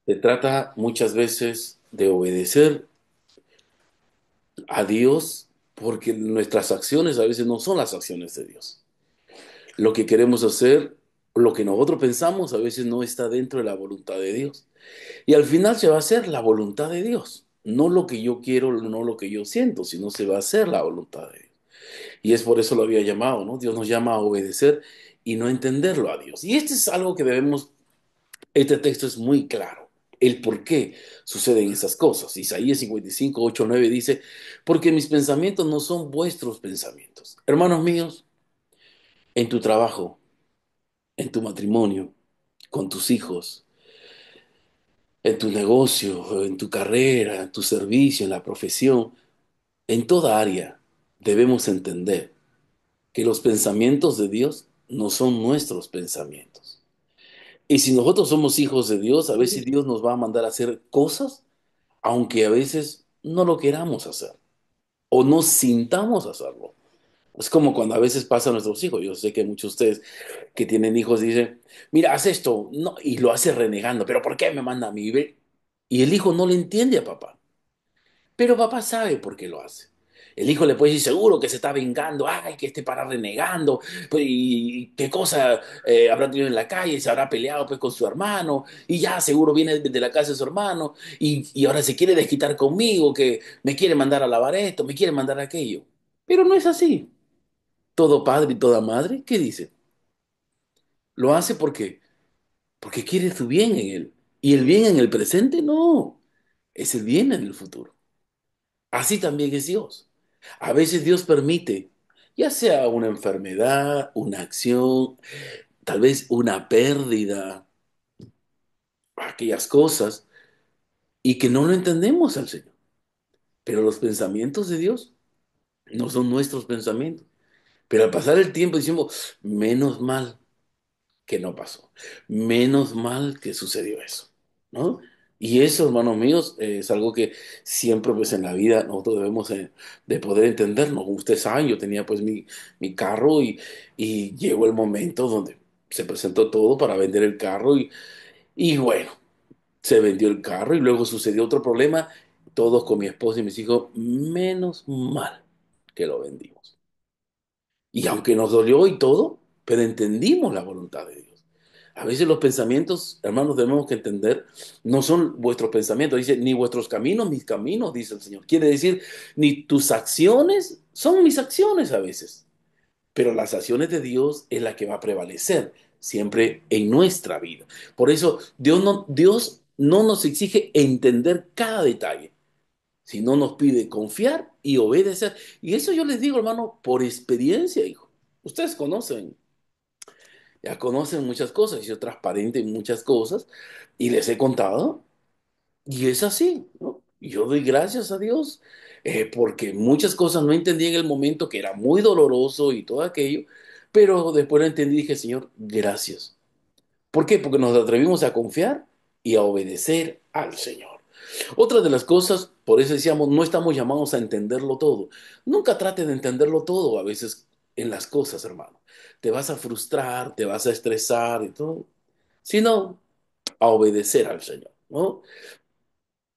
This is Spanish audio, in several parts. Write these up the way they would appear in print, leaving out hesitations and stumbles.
Se trata muchas veces de obedecer a Dios porque nuestras acciones a veces no son las acciones de Dios. Lo que queremos hacer, lo que nosotros pensamos a veces no está dentro de la voluntad de Dios. Y al final se va a hacer la voluntad de Dios. No lo que yo quiero, no lo que yo siento, sino se va a hacer la voluntad de Dios. Y es por eso lo había llamado, ¿no? Dios nos llama a obedecer y no entenderlo a Dios. Y este es algo que debemos. Este texto es muy claro, el por qué suceden esas cosas. Isaías 55, 8, 9 dice, porque mis pensamientos no son vuestros pensamientos. Hermanos míos, en tu trabajo, en tu matrimonio, con tus hijos, en tu negocio, en tu carrera, en tu servicio, en la profesión, en toda área, debemos entender que los pensamientos de Dios no son nuestros pensamientos. Y si nosotros somos hijos de Dios, a veces Dios nos va a mandar a hacer cosas aunque a veces no lo queramos hacer o no sintamos hacerlo. Es como cuando a veces pasa a nuestros hijos. Yo sé que muchos de ustedes que tienen hijos dicen, mira, haz esto, no, y lo hace renegando, pero ¿por qué me manda a mí? Ve? Y el hijo no le entiende a papá, pero papá sabe por qué lo hace. El hijo le puede decir seguro que se está vengando, ay, que esté para renegando, pues, y qué cosa habrá tenido en la calle, se habrá peleado pues con su hermano, y ya seguro viene de la casa de su hermano, y ahora se quiere desquitar conmigo, que me quiere mandar a lavar esto, me quiere mandar aquello. Pero no es así. Todo padre y toda madre, ¿qué dice? Lo hace porque quiere su bien en él. Y el bien en el presente no, es el bien en el futuro. Así también es Dios. A veces Dios permite, ya sea una enfermedad, una acción, tal vez una pérdida, aquellas cosas, y que no lo entendemos al Señor. Pero los pensamientos de Dios no son nuestros pensamientos. Pero al pasar el tiempo decimos, menos mal que no pasó, menos mal que sucedió eso, ¿no? Y eso, hermanos míos, es algo que siempre pues en la vida nosotros debemos de poder entendernos. Como ustedes saben, yo tenía pues mi carro y llegó el momento donde se presentó todo para vender el carro y bueno, se vendió el carro y luego sucedió otro problema, todos con mi esposa y mis hijos, menos mal que lo vendimos. Y aunque nos dolió y todo, pero entendimos la voluntad de Dios. A veces los pensamientos, hermanos, debemos que entender, no son vuestros pensamientos. Dice, ni vuestros caminos, mis caminos, dice el Señor. Quiere decir, ni tus acciones son mis acciones a veces. Pero las acciones de Dios es la que va a prevalecer siempre en nuestra vida. Por eso Dios no nos exige entender cada detalle, sino nos pide confiar y obedecer. Y eso yo les digo, hermano, por experiencia, hijo. Ustedes conocen, ya conocen muchas cosas, yo transparente en muchas cosas y les he contado y es así, ¿no? Yo doy gracias a Dios porque muchas cosas no entendí en el momento que era muy doloroso y todo aquello, pero después lo entendí y dije, Señor, gracias. ¿Por qué? Porque nos atrevimos a confiar y a obedecer al Señor. Otra de las cosas, por eso decíamos, no estamos llamados a entenderlo todo. Nunca trate de entenderlo todo a veces en las cosas, hermano. Te vas a frustrar, te vas a estresar y todo, sino a obedecer al Señor, ¿no?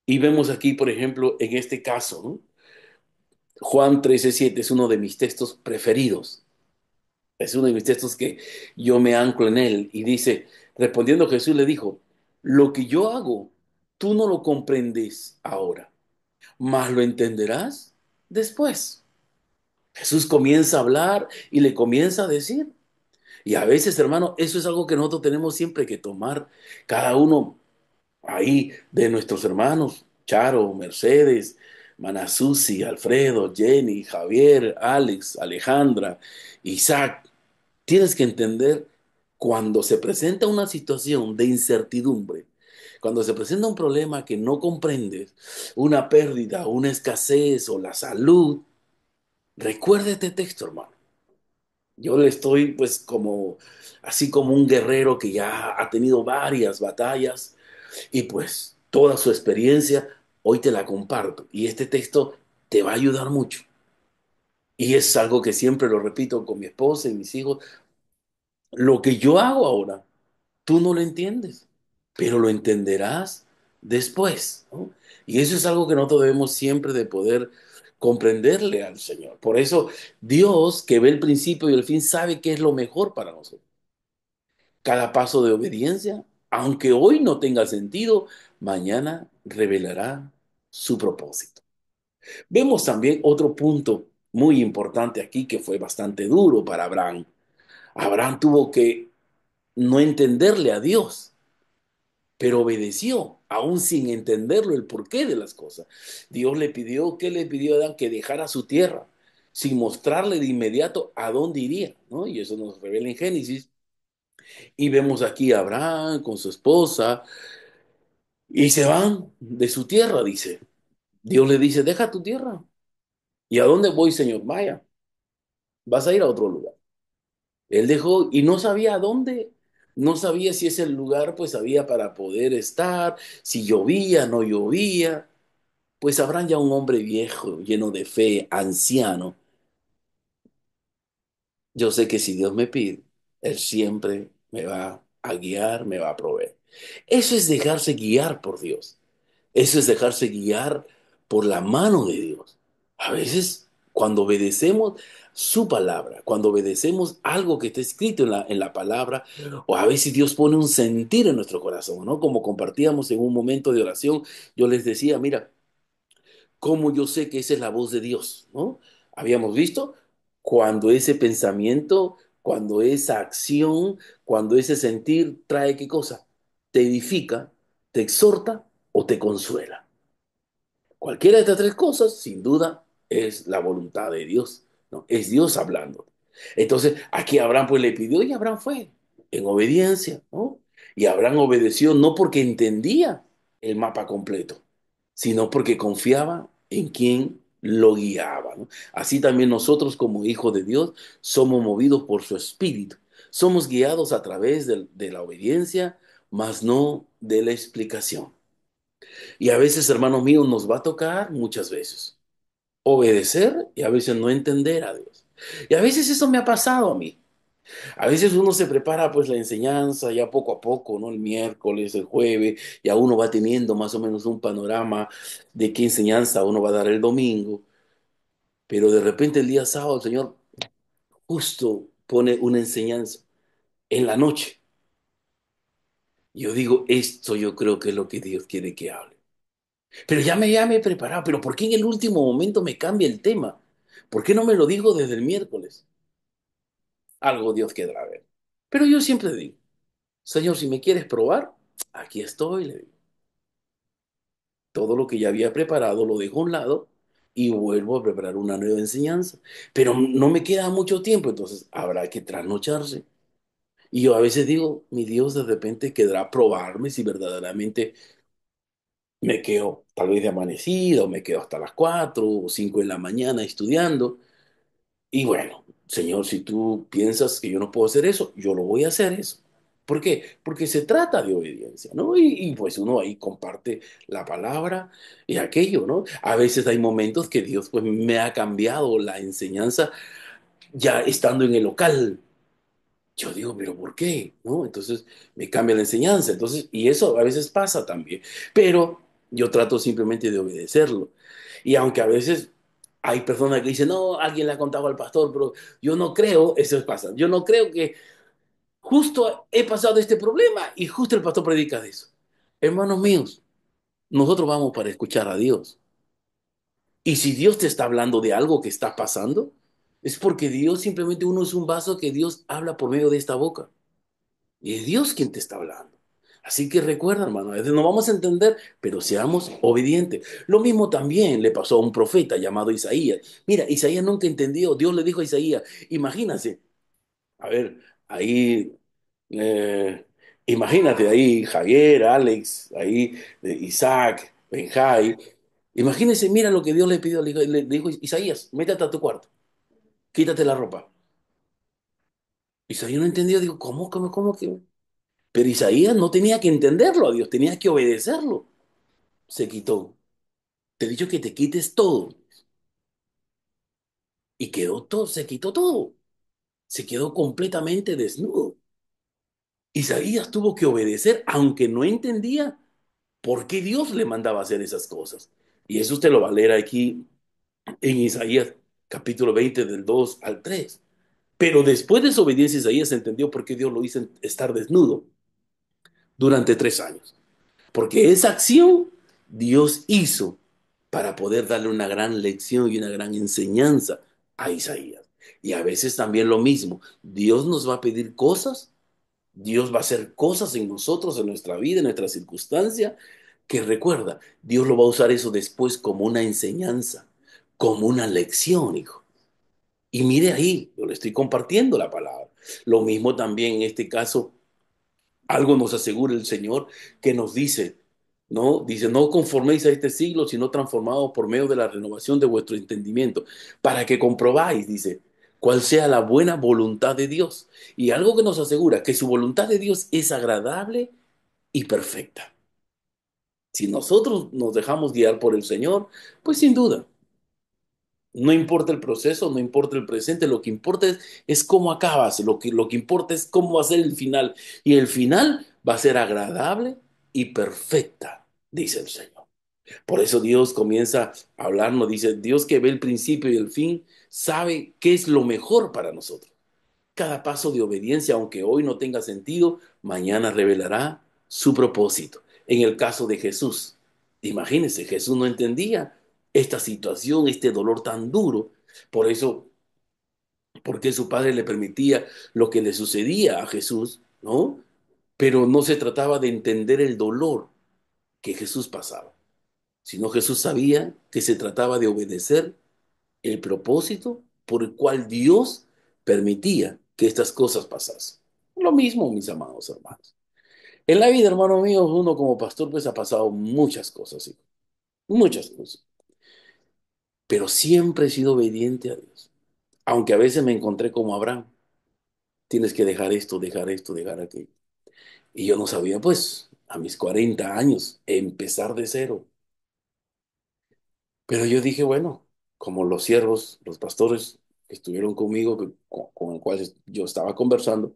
Y vemos aquí, por ejemplo, en este caso, ¿no? Juan 13:7 es uno de mis textos preferidos. Es uno de mis textos que yo me anclo en él. Y dice, respondiendo Jesús le dijo, lo que yo hago, tú no lo comprendes ahora, mas lo entenderás después. Jesús comienza a hablar y le comienza a decir. Y a veces, hermano, eso es algo que nosotros tenemos siempre que tomar, cada uno ahí de nuestros hermanos, Charo, Mercedes, Manasusi, Alfredo, Jenny, Javier, Alex, Alejandra, Isaac. Tienes que entender cuando se presenta una situación de incertidumbre, cuando se presenta un problema que no comprendes, una pérdida, una escasez o la salud, recuerda este texto, hermano. Yo le estoy pues como, así como un guerrero que ya ha tenido varias batallas y pues toda su experiencia, hoy te la comparto. Y este texto te va a ayudar mucho. Y es algo que siempre lo repito con mi esposa y mis hijos. Lo que yo hago ahora, tú no lo entiendes, pero lo entenderás después, ¿no? Y eso es algo que nosotros debemos siempre de poder comprenderle al Señor. Por eso Dios, que ve el principio y el fin, sabe qué es lo mejor para nosotros. Cada paso de obediencia, aunque hoy no tenga sentido, mañana revelará su propósito. Vemos también otro punto muy importante aquí que fue bastante duro para Abraham. Abraham tuvo que no entenderle a Dios, pero obedeció, aún sin entenderlo el porqué de las cosas. Dios le pidió, ¿qué le pidió a Adán? Que dejara su tierra, sin mostrarle de inmediato a dónde iría, ¿no? Y eso nos revela en Génesis. Y vemos aquí a Abraham con su esposa y se van de su tierra, dice. Dios le dice, deja tu tierra. ¿Y a dónde voy, Señor? Vaya, vas a ir a otro lugar. Él dejó y no sabía a dónde, no sabía si ese lugar pues había para poder estar, si llovía, no llovía. Pues Abraham ya un hombre viejo, lleno de fe, anciano. Yo sé que si Dios me pide, Él siempre me va a guiar, me va a proveer. Eso es dejarse guiar por Dios. Eso es dejarse guiar por la mano de Dios. A veces, cuando obedecemos su palabra, cuando obedecemos algo que está escrito en la palabra, o a veces Dios pone un sentir en nuestro corazón, ¿no? Como compartíamos en un momento de oración, yo les decía, mira, ¿cómo yo sé que esa es la voz de Dios? ¿No? Habíamos visto cuando ese pensamiento, cuando esa acción, cuando ese sentir trae qué cosa? Te edifica, te exhorta o te consuela. Cualquiera de estas tres cosas, sin duda, es la voluntad de Dios, ¿no? Es Dios hablando. Entonces, aquí Abraham pues le pidió y Abraham fue en obediencia, ¿no? Y Abraham obedeció no porque entendía el mapa completo, sino porque confiaba en quien lo guiaba, ¿no? Así también nosotros como hijos de Dios somos movidos por su espíritu. Somos guiados a través de la obediencia, mas no de la explicación. Y a veces, hermanos míos, nos va a tocar muchas veces obedecer y a veces no entender a Dios. Y a veces eso me ha pasado a mí. A veces uno se prepara pues la enseñanza ya poco a poco, ¿no? El miércoles, el jueves, ya uno va teniendo más o menos un panorama de qué enseñanza uno va a dar el domingo, pero de repente el día sábado el Señor justo pone una enseñanza en la noche. Yo digo, esto yo creo que es lo que Dios quiere que hable. Pero ya me he preparado, pero ¿por qué en el último momento me cambia el tema? ¿Por qué no me lo dijo desde el miércoles? Algo Dios querrá ver. Pero yo siempre digo, Señor, si me quieres probar, aquí estoy, le digo. Todo lo que ya había preparado lo dejo a un lado y vuelvo a preparar una nueva enseñanza. Pero no me queda mucho tiempo, entonces habrá que trasnocharse. Y yo a veces digo, mi Dios de repente querrá probarme si verdaderamente me quedo tal vez de amanecida o me quedo hasta las 4 o 5 de la mañana estudiando. Y bueno, Señor, si tú piensas que yo no puedo hacer eso, yo lo voy a hacer eso. ¿Por qué? Porque se trata de obediencia, ¿no? Pues uno ahí comparte la palabra y aquello, ¿no? A veces hay momentos que Dios pues me ha cambiado la enseñanza ya estando en el local. Yo digo, pero ¿por qué? ¿No? Entonces me cambia la enseñanza. Entonces, y eso a veces pasa también. Pero yo trato simplemente de obedecerlo. Y aunque a veces hay personas que dicen, no, alguien le ha contado al pastor, pero yo no creo, eso pasa. Yo no creo que justo he pasado este problema y justo el pastor predica de eso. Hermanos míos, nosotros vamos para escuchar a Dios. Y si Dios te está hablando de algo que está pasando, es porque Dios simplemente uno es un vaso que Dios habla por medio de esta boca. Y es Dios quien te está hablando. Así que recuerda, hermano, a veces no vamos a entender, pero seamos obedientes. Lo mismo también le pasó a un profeta llamado Isaías. Mira, Isaías nunca entendió. Dios le dijo a Isaías, imagínate, a ver, ahí, eh, imagínate ahí Javier, Alex, ahí Isaac, Benjai. Imagínense, mira lo que Dios le pidió, le dijo Isaías, métete a tu cuarto, quítate la ropa. Isaías no entendió, digo, ¿cómo que? Pero Isaías no tenía que entenderlo a Dios, tenía que obedecerlo. Se quitó. Te he dicho que te quites todo. Y quedó todo, se quitó todo. Se quedó completamente desnudo. Isaías tuvo que obedecer, aunque no entendía. ¿Por qué Dios le mandaba hacer esas cosas? Y eso usted lo va a leer aquí en Isaías capítulo 20 del 2 al 3. Pero después de su obediencia, Isaías entendió por qué Dios lo hizo estar desnudo durante 3 años. Porque esa acción Dios hizo para poder darle una gran lección y una gran enseñanza a Isaías. Y a veces también lo mismo. Dios nos va a pedir cosas, Dios va a hacer cosas en nosotros, en nuestra vida, en nuestra circunstancia, que recuerda, Dios lo va a usar eso después como una enseñanza, como una lección, hijo. Y mire ahí, yo le estoy compartiendo la palabra. Lo mismo también en este caso, algo nos asegura el Señor que nos dice, ¿no? Dice, no conforméis a este siglo, sino transformados por medio de la renovación de vuestro entendimiento, para que comprobáis, dice, cuál sea la buena voluntad de Dios. Y algo que nos asegura que su voluntad de Dios es agradable y perfecta. Si nosotros nos dejamos guiar por el Señor, pues sin duda. No importa el proceso, no importa el presente, lo que importa es cómo acabas, lo que importa es cómo va a ser el final. Y el final va a ser agradable y perfecta, dice el Señor. Por eso Dios comienza a hablarnos, dice, Dios que ve el principio y el fin, sabe qué es lo mejor para nosotros. Cada paso de obediencia, aunque hoy no tenga sentido, mañana revelará su propósito. En el caso de Jesús, imagínense, Jesús no entendía esta situación, este dolor tan duro. Por eso, porque su padre le permitía lo que le sucedía a Jesús, ¿no? Pero no se trataba de entender el dolor que Jesús pasaba, sino Jesús sabía que se trataba de obedecer el propósito por el cual Dios permitía que estas cosas pasasen. Lo mismo, mis amados hermanos. En la vida, hermano mío, uno como pastor pues ha pasado muchas cosas, ¿sí? Muchas cosas, pero siempre he sido obediente a Dios. Aunque a veces me encontré como Abraham, tienes que dejar esto, dejar esto, dejar aquello. Y yo no sabía, pues, a mis 40 años, empezar de cero. Pero yo dije, bueno, como los siervos, los pastores que estuvieron conmigo, con el cual yo estaba conversando,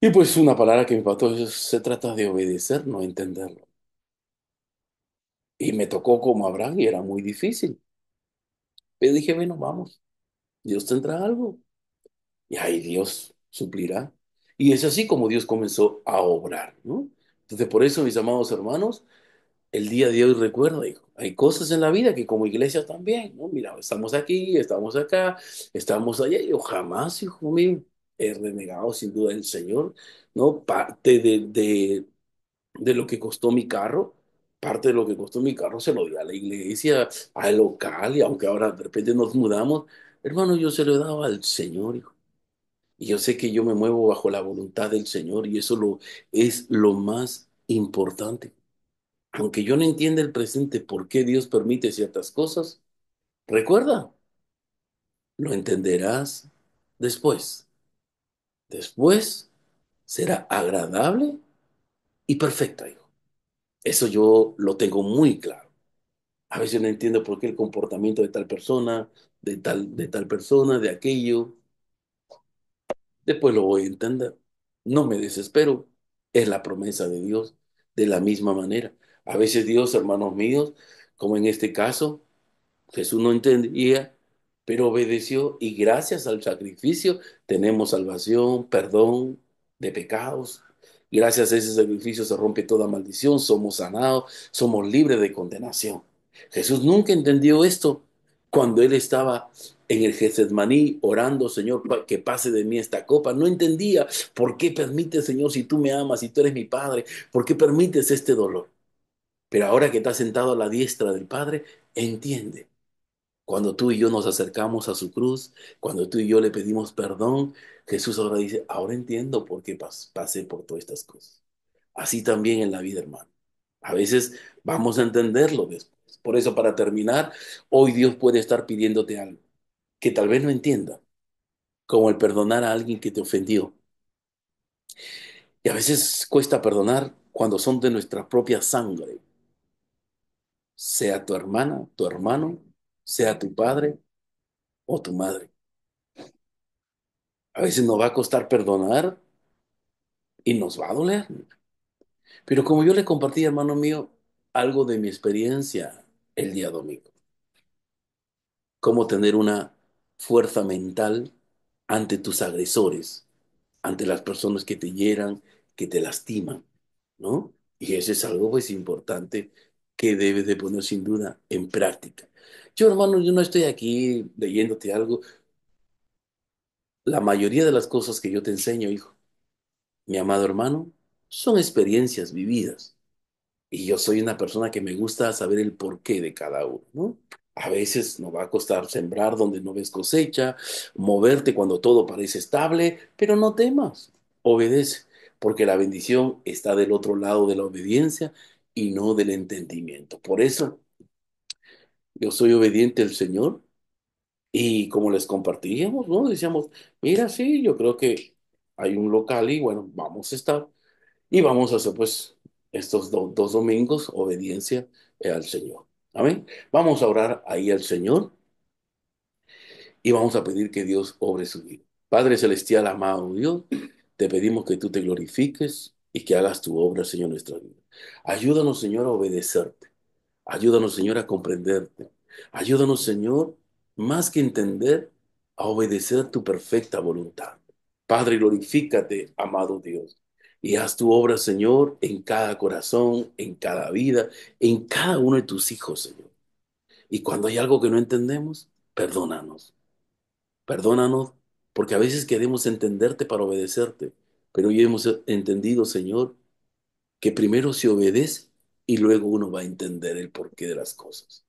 y pues una palabra que me impactó es, se trata de obedecer, no entenderlo. Y me tocó como Abraham y era muy difícil. Pero dije, bueno, vamos, Dios tendrá algo. Y ahí Dios suplirá. Y es así como Dios comenzó a obrar, ¿no? Entonces, por eso, mis amados hermanos, el día de hoy recuerda, hijo, hay cosas en la vida que como iglesia también, ¿no? Mira, estamos aquí, estamos acá, estamos allá. Yo jamás, hijo mío, he renegado sin duda del Señor, ¿no? Parte de lo que costó mi carro, parte de lo que costó mi carro se lo di a la iglesia, al local, y aunque ahora de repente nos mudamos, hermano, yo se lo he dado al Señor, hijo. Y yo sé que yo me muevo bajo la voluntad del Señor y eso es lo más importante. Aunque yo no entienda el presente por qué Dios permite ciertas cosas, recuerda, lo entenderás después. Después será agradable y perfecta, hijo. Eso yo lo tengo muy claro. A veces no entiendo por qué el comportamiento de tal persona, de tal persona, de aquello. Después lo voy a entender. No me desespero. Es la promesa de Dios de la misma manera. A veces Dios, hermanos míos, como en este caso, Jesús no entendía, pero obedeció y gracias al sacrificio tenemos salvación, perdón de pecados. Gracias a ese sacrificio se rompe toda maldición, somos sanados, somos libres de condenación. Jesús nunca entendió esto cuando él estaba en el Getsemaní orando, Señor, que pase de mí esta copa. No entendía por qué permites, Señor, si tú me amas, si tú eres mi Padre, por qué permites este dolor. Pero ahora que está sentado a la diestra del Padre, entiende. Cuando tú y yo nos acercamos a su cruz, cuando tú y yo le pedimos perdón, Jesús ahora dice, ahora entiendo por qué pasé por todas estas cosas. Así también en la vida, hermano. A veces vamos a entenderlo después. Por eso, para terminar, hoy Dios puede estar pidiéndote algo que tal vez no entienda, como el perdonar a alguien que te ofendió. Y a veces cuesta perdonar cuando son de nuestra propia sangre, sea tu hermana, tu hermano, sea tu padre o tu madre. A veces nos va a costar perdonar y nos va a doler. Pero como yo le compartí, hermano mío, algo de mi experiencia el día domingo, cómo tener una fuerza mental ante tus agresores, ante las personas que te hieran, que te lastiman, ¿no? Y eso es algo pues importante que debes de poner sin duda en práctica. Yo, hermano, yo no estoy aquí leyéndote algo. La mayoría de las cosas que yo te enseño, hijo, mi amado hermano, son experiencias vividas. Y yo soy una persona que me gusta saber el porqué de cada uno, ¿no? A veces nos va a costar sembrar donde no ves cosecha, moverte cuando todo parece estable, pero no temas, obedece, porque la bendición está del otro lado de la obediencia y no del entendimiento. Por eso yo soy obediente al Señor y como les compartíamos, ¿no? Decíamos, mira, sí, yo creo que hay un local y bueno, vamos a estar. Y vamos a hacer pues estos dos domingos obediencia al Señor. Amén. Vamos a orar ahí al Señor y vamos a pedir que Dios obre su vida. Padre Celestial, amado Dios, te pedimos que tú te glorifiques y que hagas tu obra, Señor, en nuestra vida. Ayúdanos, Señor, a obedecerte. Ayúdanos, Señor, a comprenderte. Ayúdanos, Señor, más que entender, a obedecer tu perfecta voluntad. Padre, glorifícate, amado Dios, y haz tu obra, Señor, en cada corazón, en cada vida, en cada uno de tus hijos, Señor. Y cuando hay algo que no entendemos, perdónanos. Perdónanos, porque a veces queremos entenderte para obedecerte, pero hoy hemos entendido, Señor, que primero se obedece y luego uno va a entender el porqué de las cosas.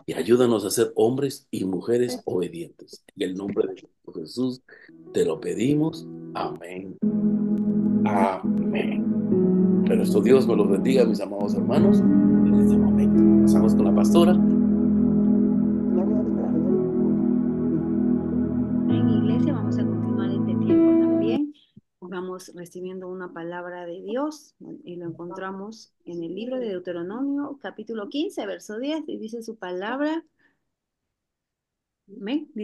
Y ayúdanos a ser hombres y mujeres obedientes. En el nombre de Cristo Jesús te lo pedimos. Amén. Amén. Pero esto Dios me los bendiga, mis amados hermanos, en este momento. Pasamos con la pastora. En iglesia vamos a continuar este tiempo también. Vamos recibiendo una palabra de Dios y lo encontramos en el libro de Deuteronomio, capítulo 15, verso 10, y dice su palabra. Amén. Dice